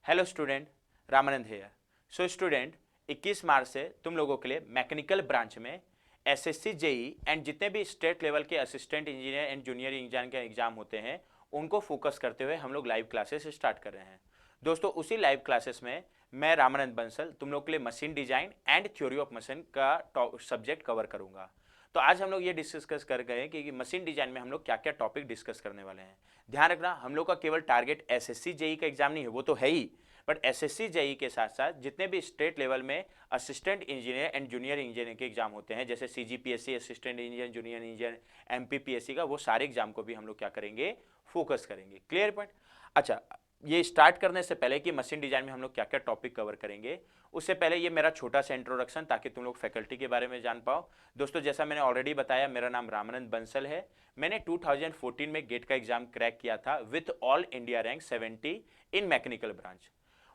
Hello student, Ramanand here. So student, 21 मार्च से तुम लोगों के लिए मैकेनिकल ब्रांच में एसएससी जेई एंड जितने भी स्टेट लेवल के assistant engineer and junior engineer के एग्जाम होते हैं उनको फोकस करते हुए हम लोग लाइव क्लासेस स्टार्ट कर रहे हैं। दोस्तों, उसी लाइव क्लासेस में मैं रामानंद बंसल तुम लोग के लिए machine design and theory of machine का सब्जेक्ट कवर करूंगा। तो आज हम लोग ये डिस्कस कर गए कि मशीन डिजाइन में हम लोग क्या क्या टॉपिक डिस्कस करने वाले हैं। ध्यान रखना, हम लोग का केवल टारगेट एसएससी जेई का एग्जाम नहीं है, वो तो है ही, बट एसएससी जेई के साथ साथ जितने भी स्टेट लेवल में assistant engineer and junior engineer के एग्जाम होते हैं, जैसे CGPSC assistant engineer junior engineer, MPPSC का, वो सारे एग्जाम को भी हम लोग क्या करेंगे, फोकस करेंगे। Clear point. अच्छा, ये स्टार्ट करने से पहले कि मशीन डिजाइन में हम लोग क्या क्या टॉपिक कवर करेंगे, उससे पहले ये मेरा छोटा सा इंट्रोडक्शन, ताकि तुम लोग फैकल्टी के बारे में जान पाओ। दोस्तों, जैसा मैंने ऑलरेडी बताया, मेरा नाम रामानंद बंसल है। मैंने 2014 में गेट का एग्जाम क्रैक किया था with all India rank 70 in mechanical branch.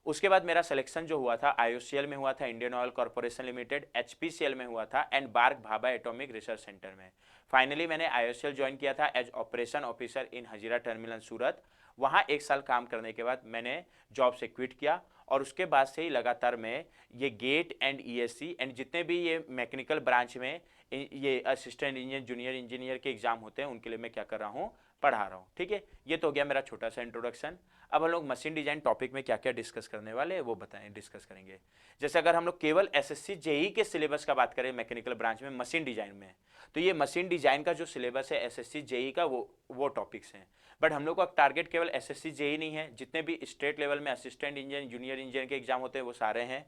उसके बाद मेरा सिलेक्शन जो हुआ था, आईओसीएल में हुआ था, Indian oil corporation limited, HPCL में हुआ था and BARC Bhabha atomic research centre में। फाइनली मैंने आईओसीएल ज्वाइन किया था as operation officer in Hazira terminal Surat. वहाँ 1 साल काम करने के बाद मैंने जॉब से क्विट किया और उसके बाद से ही लगातार मैं ये गेट एंड ईएससी एंड जितने भी ये मैकेनिकल ब्रांच में ये असिस्टेंट इंजीनियर जूनियर इंजीनियर के एग्जाम होते हैं उनके लिए मैं क्या कर रहा हूँ, पढ़ा रहा हूँ। ठीक है, ये तो हो गया मेरा छोटा सा इंट्रोडक्शन। अब हम लोग मशीन डिजाइन टॉपिक में क्या क्या डिस्कस करने वाले हैं वो बताएं, डिस्कस करेंगे। जैसे अगर हम लोग केवल एसएससी जेई के सिलेबस का बात करें मैकेनिकल ब्रांच में मशीन डिजाइन में, तो ये मशीन डिजाइन का जो सिलेबस है एसएससी जेई का वो टॉपिक्स हैं। बट हम लोग का टारगेट केवल एसएससी जेई नहीं है, जितने भी स्टेट लेवल में असिस्टेंट इंजीनियर जूनियर इंजीनियर के एग्जाम होते हैं वो सारे हैं।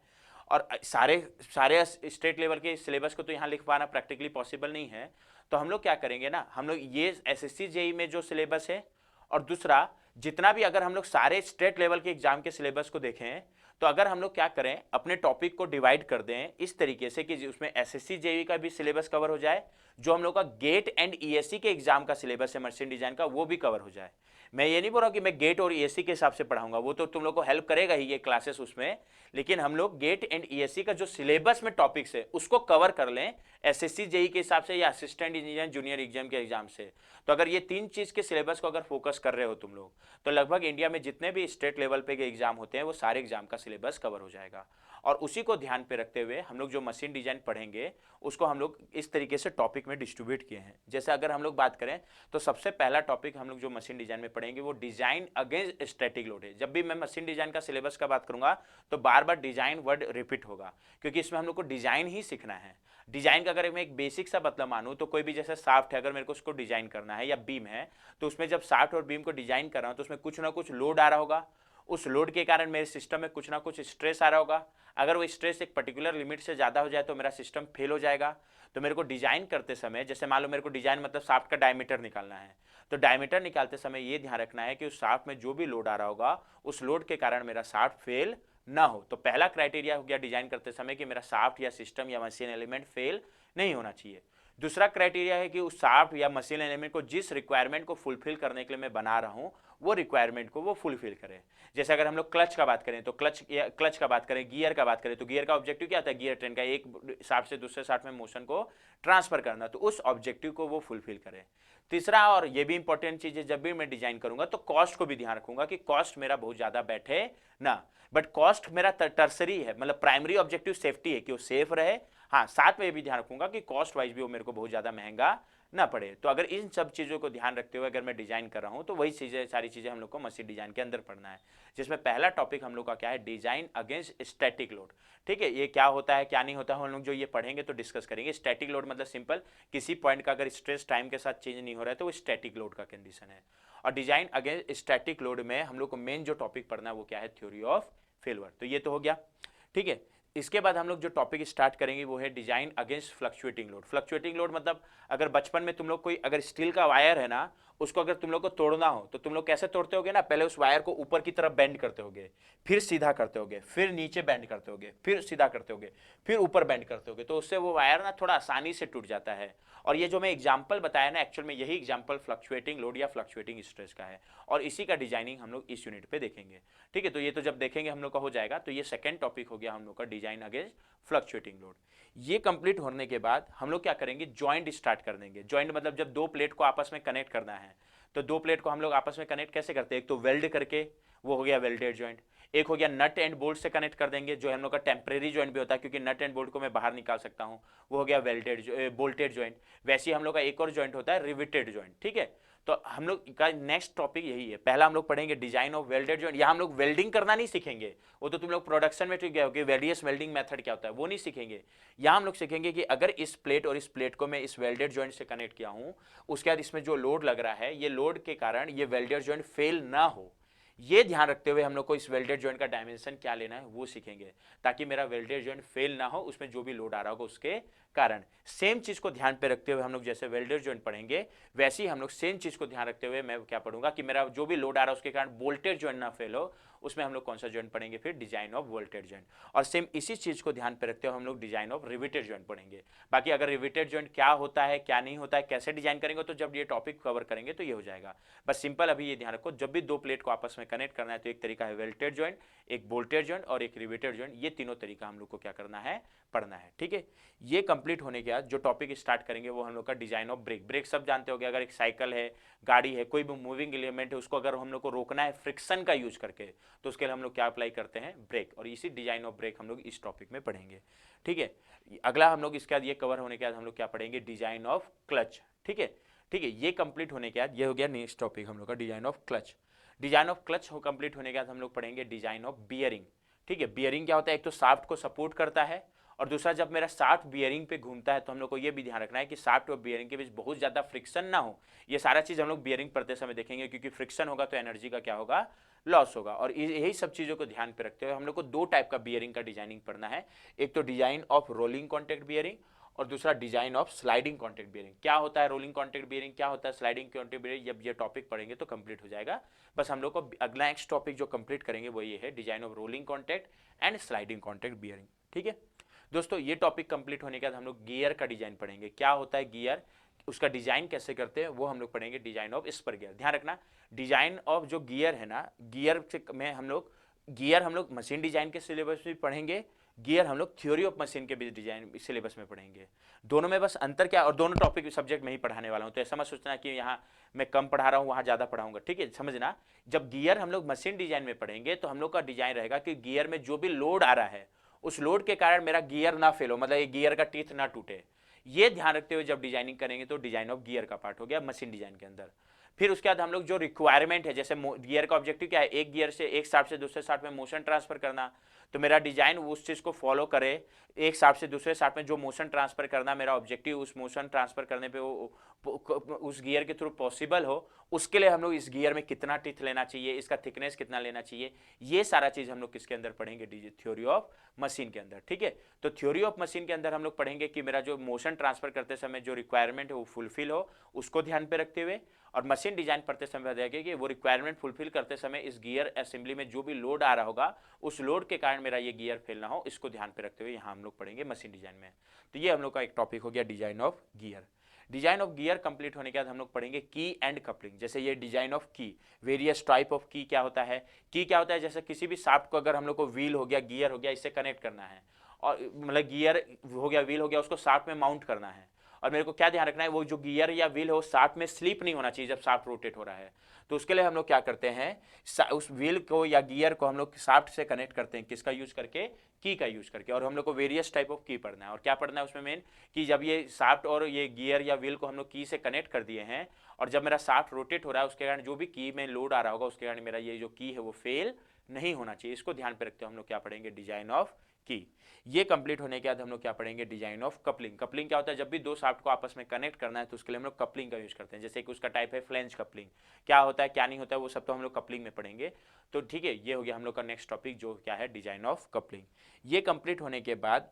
और सारे सारे स्टेट लेवल के सिलेबस को तो यहाँ लिख पाना प्रैक्टिकली पॉसिबल नहीं है। तो हम लोग क्या करेंगे ना, हम लोग ये एसएससी जेई में जो सिलेबस है और दूसरा जितना भी, अगर हम लोग सारे स्टेट लेवल के एग्जाम के सिलेबस को देखें तो अगर हम लोग क्या करें, अपने टॉपिक को डिवाइड कर दें इस तरीके से कि उसमें एसएससी जेई का भी सिलेबस कवर हो जाए, जो हम लोग का गेट एंड ईएससी के एग्जाम का सिलेबस है मशीन डिजाइन का, वो भी कवर हो जाए। मैं ये नहीं बोल रहा कि मैं गेट और ईएससी के हिसाब से पढ़ाऊंगा, वो तो तुम लोग को हेल्प करेगा ही ये क्लासेस उसमें, लेकिन हम लोग गेट एंड ईएससी का जो सिलेबस में टॉपिक्स है उसको कवर कर लें एसएससी जेई के हिसाब से या असिस्टेंट इंजीनियर जूनियर एग्जाम के एग्जाम से। तो अगर ये 3 चीज के सिलेबस को अगर फोकस कर रहे हो तुम लोग, तो लगभग इंडिया में जितने भी स्टेट लेवल पे के एग्जाम होते हैं वो सारे एग्जाम का सिलेबस कवर हो जाएगा। और उसी को ध्यान पे रखते हुए हम लोग जो मशीन डिजाइन पढ़ेंगे उसको हम लोग इस तरीके से टॉपिक में डिस्ट्रीब्यूट किए हैं। जैसे अगर हम लोग बात करें तो सबसे पहला टॉपिक हम लोग जो मशीन डिजाइन में पढ़ेंगे वो डिजाइन अगेंस्ट स्टैटिक लोड है। जब भी मैं मशीन डिजाइन का सिलेबस का बात करूंगा तो बार बार डिजाइन वर्ड रिपीट होगा, क्योंकि इसमें हम लोग को डिजाइन ही सीखना है। डिजाइन का अगर मैं एक बेसिक सा मतलब मानूं तो कोई भी जैसे शाफ्ट है, अगर मेरे को उसको डिजाइन करना है, या बीम है, तो उसमें जब शाफ्ट और बीम को डिजाइन कर रहा हूं तो उसमें कुछ ना कुछ लोड आ रहा होगा। उस लोड के कारण मेरे सिस्टम में कुछ ना कुछ स्ट्रेस आ रहा होगा। अगर वो स्ट्रेस एक पर्टिकुलर लिमिट से ज़्यादा हो जाए तो मेरा सिस्टम फेल हो जाएगा। तो मेरे को डिजाइन करते समय, जैसे मान लो मेरे को डिजाइन मतलब शाफ्ट का डायमीटर निकालना है, तो डायमीटर निकालते समय ये ध्यान रखना है कि उस शाफ्ट में जो भी लोड आ रहा होगा उस लोड के कारण मेरा शाफ्ट फेल ना हो। तो पहला क्राइटेरिया हो गया डिजाइन करते समय कि मेरा शाफ्ट या सिस्टम या मशीन एलिमेंट फेल नहीं होना चाहिए। दूसरा क्राइटेरिया है कि उस शाफ्ट या मशीन एलिमेंट को जिस रिक्वायरमेंट को फुलफिल करने के लिए मैं बना रहा हूं वो रिक्वायरमेंट को वो फुलफिल करे। जैसे अगर हम लोग क्लच का बात करें तो क्लच का बात करें, गियर का बात करें तो गियर का ऑब्जेक्टिव क्या होता है, गियर ट्रेन का एक शाफ्ट से दूसरे शाफ्ट में मोशन को ट्रांसफर करना, तो उस ऑब्जेक्टिव को वो फुलफिल करे। तीसरा, और ये भी इंपॉर्टेंट चीज है, जब भी मैं डिजाइन करूंगा तो कॉस्ट को भी ध्यान रखूंगा कि कॉस्ट मेरा बहुत ज्यादा बैठे ना। बट कॉस्ट मेरा टर्सरी है, मतलब प्राइमरी ऑब्जेक्टिव सेफ्टी है कि वो सेफ रहे। हाँ, साथ में ये भी ध्यान रखूंगा कि कॉस्ट वाइज भी वो मेरे को बहुत ज्यादा महंगा ना पड़े। तो अगर इन सब चीज़ों को ध्यान रखते हुए अगर मैं डिजाइन कर रहा हूँ तो वही चीज़ें, सारी चीज़ें हम लोग को मशीन डिजाइन के अंदर पढ़ना है, जिसमें पहला टॉपिक हम लोग का क्या है, डिजाइन अगेंस्ट स्टैटिक लोड। ठीक है, ये क्या होता है क्या नहीं होता है हम लोग जो ये पढ़ेंगे तो डिस्कस करेंगे। स्टैटिक लोड मतलब सिंपल, किसी पॉइंट का अगर स्ट्रेस टाइम के साथ चेंज नहीं हो रहा है तो वो स्टैटिक लोड का कंडीशन है। और डिजाइन अगेंस्ट स्टैटिक लोड में हम लोग को मेन जो टॉपिक पढ़ना है वो क्या है, थ्योरी ऑफ फेल्योर। तो ये तो हो गया। ठीक है, इसके बाद हम लोग जो टॉपिक स्टार्ट करेंगे वो है design against fluctuating load. Fluctuating load मतलब अगर बचपन में तुम लोग कोई अगर स्टील का वायर है ना, उसको अगर तुम लोग को तोड़ना हो तो तुम लोग कैसे तोड़ते होगे ना, पहले उस वायर को ऊपर की तरफ बेंड करते होगे, फिर सीधा करते होगे, फिर नीचे बेंड करते होगे, फिर सीधा करते होगे, फिर ऊपर बेंड करते होगे, तो उससे वो वायर ना थोड़ा आसानी से टूट जाता है। और ये जो मैं एग्जाम्पल बताया ना, एक्चुअल में यही एग्जाम्पल फ्लक्चुएटिंग लोड या फ्लक्चुएटिंग स्ट्रेस का है, और इसी का डिजाइनिंग हम लोग इस यूनिट पे देखेंगे। ठीक है, तो ये तो जब देखेंगे हम लोग का हो जाएगा। तो ये सेकंड टॉपिक हो गया हम लोग का, डिजाइन अगेंस्ट फ्लक्चुएटिंग लोड। ये कंप्लीट होने के बाद हम लोग क्या करेंगे, जॉइंट स्टार्ट कर देंगे। जॉइंट मतलब जब दो प्लेट को आपस में कनेक्ट करना है, तो दो प्लेट को हम लोग आपस में कनेक्ट कैसे करते हैं, एक तो वेल्ड करके, वो हो गया वेल्डेड जॉइंट। एक हो गया नट एंड बोल्ट से कनेक्ट कर देंगे, जो हम लोग का टेम्परेरी जॉइंट भी होता है, क्योंकि नट एंड बोल्ट को मैं बाहर निकाल सकता हूँ, वो हो गया वेल्डेड बोल्टेड जॉइंट। वैसे ही हम लोग का एक और जॉइंट होता है रिवेटेड जॉइंट, ठीक है। तो हम लोग का नेक्स्ट टॉपिक यही है। पहला हम लोग पढ़ेंगे डिजाइन ऑफ वेल्डेड जॉइंट। यहाँ हम लोग वेल्डिंग करना नहीं सीखेंगे, वो तो तुम लोग प्रोडक्शन में ठीक है, वेरियस वेल्डिंग मेथड क्या होता है वो नहीं सीखेंगे। यहाँ हम लोग सीखेंगे कि अगर इस प्लेट और इस प्लेट को मैं इस वेल्डेड जॉइंट से कनेक्ट किया हूँ, उसके बाद इसमें जो लोड लग रहा है, ये लोड के कारण ये वेल्डेड जॉइंट फेल ना हो, ये ध्यान रखते हुए हम लोग को इस वेल्डेड जॉइंट का डायमेंशन क्या लेना है वो सीखेंगे, ताकि मेरा वेल्डेड जॉइंट फेल ना हो उसमें जो भी लोड आ रहा होगा उसके कारण। सेम चीज को ध्यान पे रखते हुए हम लोग जैसे वेल्डेड जॉइंट पढ़ेंगे, वैसे ही हम लोग सेम चीज को ध्यान रखते हुए मैं क्या पढ़ूंगा कि मेरा जो भी लोड आ रहा है उसके कारण वोल्टेज जॉइंट ना फेल हो, उसमें हम लोग कौन सा जॉइंट पढ़ेंगे, फिर डिजाइन ऑफ वोल्टेज जॉइंट। और सेम इसी चीज को ध्यान पे रखते हुए हम लोग डिजाइन ऑफ रिवेटेड जॉइंट पढ़ेंगे। बाकी अगर रिवेटेड जॉइंट क्या होता है क्या नहीं होता है कैसे डिजाइन करेंगे, तो जब ये टॉपिक कवर करेंगे तो ये हो जाएगा। बस सिंपल अभी ये ध्यान रखो, जब भी दो प्लेट को आपस में कनेक्ट करना है तो एक तरीका है वेल्टेड जॉइंट, एक बोल्टेड जॉइंट और एक रिवेटेड जॉइंट, ये तीनों तरीका हम लोग को क्या करना है, पढ़ना है, ठीक है। ये कंप्लीट होने के बाद जो टॉपिक स्टार्ट करेंगे वो हम लोग का डिजाइन ऑफ ब्रेक। ब्रेक सब जानते हो, अगर एक साइकिल है, गाड़ी है, कोई भी मूविंग एलिमेंट है, उसको अगर हम लोग को रोकना है फ्रिक्शन का यूज करके, तो उसके लिए हम लोग क्या अप्लाई करते हैं, ब्रेक। और इसी डिजाइन ऑफ ब्रेक हम लोग इस टॉपिक में पढ़ेंगे, ठीक है। अगला हम लोग इसके बाद ये कवर होने के बाद हम लोग क्या पढ़ेंगे, डिजाइन ऑफ क्लच, ठीक है। ठीक है, ये कंप्लीट होने के बाद ये हो गया नेक्स्ट टॉपिक हम लोग का design of clutch. Design of clutch हो कंप्लीट होने के बाद हम लोग पढ़ेंगे डिजाइन ऑफ बियरिंग, ठीक है। बियरिंग क्या होता है, एक तो शाफ्ट को सपोर्ट करता है, और दूसरा जब मेरा शाफ्ट बियरिंग पे घूमता है तो हम लोग को ये भी ध्यान रखना है कि शाफ्ट और बियरिंग के बीच बहुत ज्यादा फ्रिक्शन ना हो। ये सारा चीज हम लोग बियरिंग पढ़ते समय देखेंगे, क्योंकि फ्रिक्शन होगा तो एनर्जी का क्या होगा, लॉस होगा। और यही सब चीजों को ध्यान पे रखते हुए हम लोग को दो टाइप का बियरिंग का डिजाइनिंग पढ़ना है, एक तो design of rolling contact bearing और दूसरा design of sliding contact bearing. क्या होता है रोलिंग कॉन्टैक्ट बियरिंग, क्या होता है स्लाइडिंग कॉन्टैक्ट बियरिंग, जब ये टॉपिक पढ़ेंगे तो कंप्लीट हो जाएगा। बस हम लोग को अगला नेक्स्ट टॉपिक जो कंप्लीट करेंगे वो ये है design of rolling contact and sliding contact bearing, ठीक है। दोस्तों ये टॉपिक कंप्लीट होने के बाद हम लोग गियर का डिजाइन पढ़ेंगे। क्या होता है गियर, उसका डिजाइन कैसे करते हैं वो हम लोग पढ़ेंगे, डिजाइन ऑफ स्पर गियर। ध्यान रखना डिजाइन ऑफ जो गियर है ना, गियर में हम लोग मशीन डिजाइन के सिलेबस में पढ़ेंगे, गियर हम लोग थ्योरी ऑफ मशीन के भी डिजाइन सिलेबस में पढ़ेंगे। दोनों में बस अंतर क्या, और दोनों टॉपिक सब्जेक्ट में ही पढ़ाने वाला हूं, तो ऐसा मत सोचना कि यहाँ मैं कम पढ़ा रहा हूँ वहां ज्यादा पढ़ाऊंगा, ठीक है। समझना, जब गियर हम लोग मशीन डिजाइन में पढ़ेंगे तो हम लोग का डिजाइन रहेगा कि गियर में जो भी लोड आ रहा है उस लोड के कारण मेरा गियर ना फेल हो, मतलब ये गियर का टीथ ना टूटे। ये ध्यान रखते हुए जब डिजाइनिंग करेंगे तो डिजाइन ऑफ गियर का पार्ट हो गया मशीन डिजाइन के अंदर। फिर उसके बाद हम लोग जो रिक्वायरमेंट है, जैसे गियर का ऑब्जेक्टिव क्या है, एक गियर से एक शाफ्ट से दूसरे शाफ्ट में मोशन ट्रांसफर करना, तो मेरा डिजाइन उस चीज को फॉलो करे, एक शाफ्ट से दूसरे शाफ्ट में जो मोशन ट्रांसफर करना मेरा ऑब्जेक्टिव, उस मोशन ट्रांसफर करने पे उस गियर के थ्रू पॉसिबल हो, उसके लिए हम लोग इस गियर में कितना टीथ लेना चाहिए, इसका थिकनेस कितना लेना चाहिए, ये सारा चीज हम लोग किसके अंदर पढ़ेंगे, थ्योरी ऑफ मशीन के अंदर, ठीक है। तो थ्योरी ऑफ मशीन के अंदर हम लोग पढ़ेंगे कि मेरा जो मोशन ट्रांसफर करते समय जो रिक्वायरमेंट है वो फुलफिल हो, उसको ध्यान पे रखते हुए। और मशीन डिजाइन पढ़ते समय बताया कि वो रिक्वायरमेंट फुलफिल करते समय इस गियर असेंबली में जो भी लोड आ रहा होगा उस लोड के कारण मेरा ये गियर फेल ना हो, इसको ध्यान पे रखते हुए यहाँ हम लोग पढ़ेंगे मशीन डिजाइन में। तो ये हम लोग का एक टॉपिक हो गया design of gear. Design of gear complete होने के बाद हम लोग पढ़ेंगे की एंड कपलिंग। जैसे ये डिजाइन ऑफ की, वेरियस टाइप ऑफ की क्या होता है, की क्या होता है, जैसे किसी भी शाफ्ट को अगर हम लोग को व्हील हो गया, गियर हो गया, इससे कनेक्ट करना है, और मतलब गियर हो गया, व्हील हो गया, उसको शाफ्ट में माउंट करना है, और मेरे को क्या ध्यान रखना है, वो जो गियर या व्हील हो शाफ्ट में स्लिप नहीं होना चाहिए जब शाफ्ट रोटेट हो रहा है। तो उसके लिए हम लोग क्या करते हैं, उस व्हील को या गियर को हम लोग शाफ्ट से कनेक्ट करते हैं, किसका यूज करके, की का यूज करके। और हम लोग को वेरियस टाइप ऑफ की पढ़ना है, और क्या पढ़ना है उसमें मेन, कि जब ये शाफ्ट और ये गियर या व्हील को हम लोग की से कनेक्ट कर दिए हैं, और जब मेरा शाफ्ट रोटेट हो रहा है उसके कारण जो भी की में लोड आ रहा होगा उसके कारण मेरा ये जो की है वो फेल नहीं होना चाहिए, इसको ध्यान पे रखते हुए हम लोग क्या पढ़ेंगे, डिजाइन ऑफ की। ये कंप्लीट होने के बाद हम लोग क्या पढ़ेंगे, डिजाइन ऑफ कपलिंग। कपलिंग क्या होता है, जब भी दो शाफ्ट को आपस में कनेक्ट करना है तो उसके लिए हम लोग कपलिंग का यूज करते हैं। जैसे कि उसका टाइप है फ्लेंज कपलिंग, क्या होता है क्या नहीं होता है वो सब तो हम लोग कपलिंग में पढ़ेंगे। तो ठीक है, ये हो गया हम लोग का नेक्स्ट टॉपिक जो क्या है, डिजाइन ऑफ कपलिंग। ये कंप्लीट होने के बाद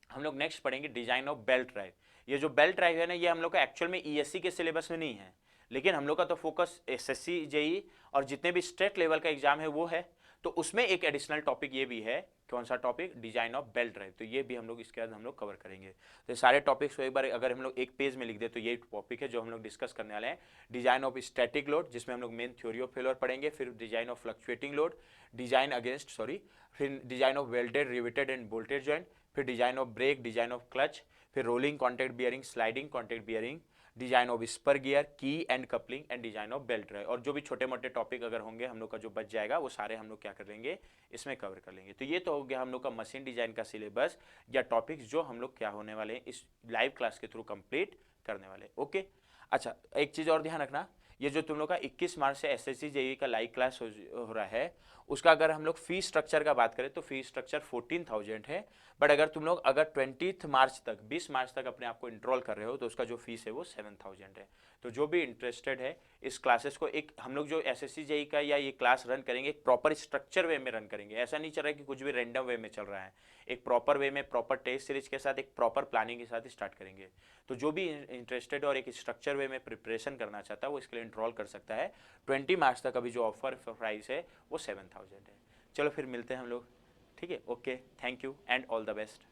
हम लोग नेक्स्ट पढ़ेंगे डिजाइन ऑफ बेल्ट ड्राइव। ये जो बेल्ट ड्राइव है ना, ये हम लोग का एक्चुअल में ईएससी के सिलेबस में नहीं है, लेकिन हम लोग का तो फोकस एसएससी जेई और जितने भी स्टेट लेवल का एग्जाम है वो है, तो उसमें एक एडिशनल टॉपिक ये भी है। कौन सा topic, design of belt drive. तो ये भी हम लोग इसके बाद हम लोग कवर करेंगे। तो सारे टॉपिक्स को एक बार अगर हम लोग एक पेज में लिख दे तो ये टॉपिक है जो हम लोग डिस्कस करने वाले हैं। डिजाइन ऑफ स्टैटिक लोड, जिसमें हम लोग मेन थ्योरी ऑफ फेलियर पढ़ेंगे, फिर design of fluctuating load, design against फिर design of welded, riveted and bolted joint, फिर design of brake, design of clutch, फिर rolling contact bearing, sliding contact bearing, design of spur gear, key and coupling and design of belt drive, और जो भी छोटे मोटे topic अगर होंगे हम लोग का जो बच जाएगा वो सारे हम लोग क्या कर लेंगे इसमें कवर कर लेंगे। तो ये तो हो गया हम लोग का मशीन डिजाइन का सिलेबस या टॉपिक्स जो हम लोग क्या होने वाले हैं इस लाइव क्लास के थ्रू कंप्लीट करने वाले। ओके, अच्छा एक चीज़ और ध्यान रखना, ये जो तुम लोग का 21 मार्च से एसएससी जेईई का लाइव क्लास हो रहा है, उसका अगर हम लोग फीस स्ट्रक्चर का बात करें तो फीस स्ट्रक्चर 14,000 है। बट अगर तुम लोग अगर 20 मार्च तक 20 मार्च तक अपने आप को इनरोल कर रहे हो तो उसका जो फीस है वो 7,000 है। तो जो भी इंटरेस्टेड है इस क्लासेस को, एक हम लोग जो एसएससी जेईई का या ये क्लास रन करेंगे एक प्रॉपर स्ट्रक्चर वे में रन करेंगे, ऐसा नहीं चल रहा है कि कुछ भी रैंडम वे में चल रहा है, एक प्रॉपर वे में प्रॉपर टेस्ट सीरीज के साथ एक प्रॉपर प्लानिंग के साथ स्टार्ट करेंगे। तो जो भी इंटरेस्टेड और एक स्ट्रक्चर वे में प्रिपरेशन करना चाहता है वो इसके लिए इनरोल कर सकता है। 20 मार्च तक अभी जो ऑफर प्राइस है वो 7,000 है। चलो फिर मिलते हैं हम लोग, ठीक है, okay, thank you and all the best.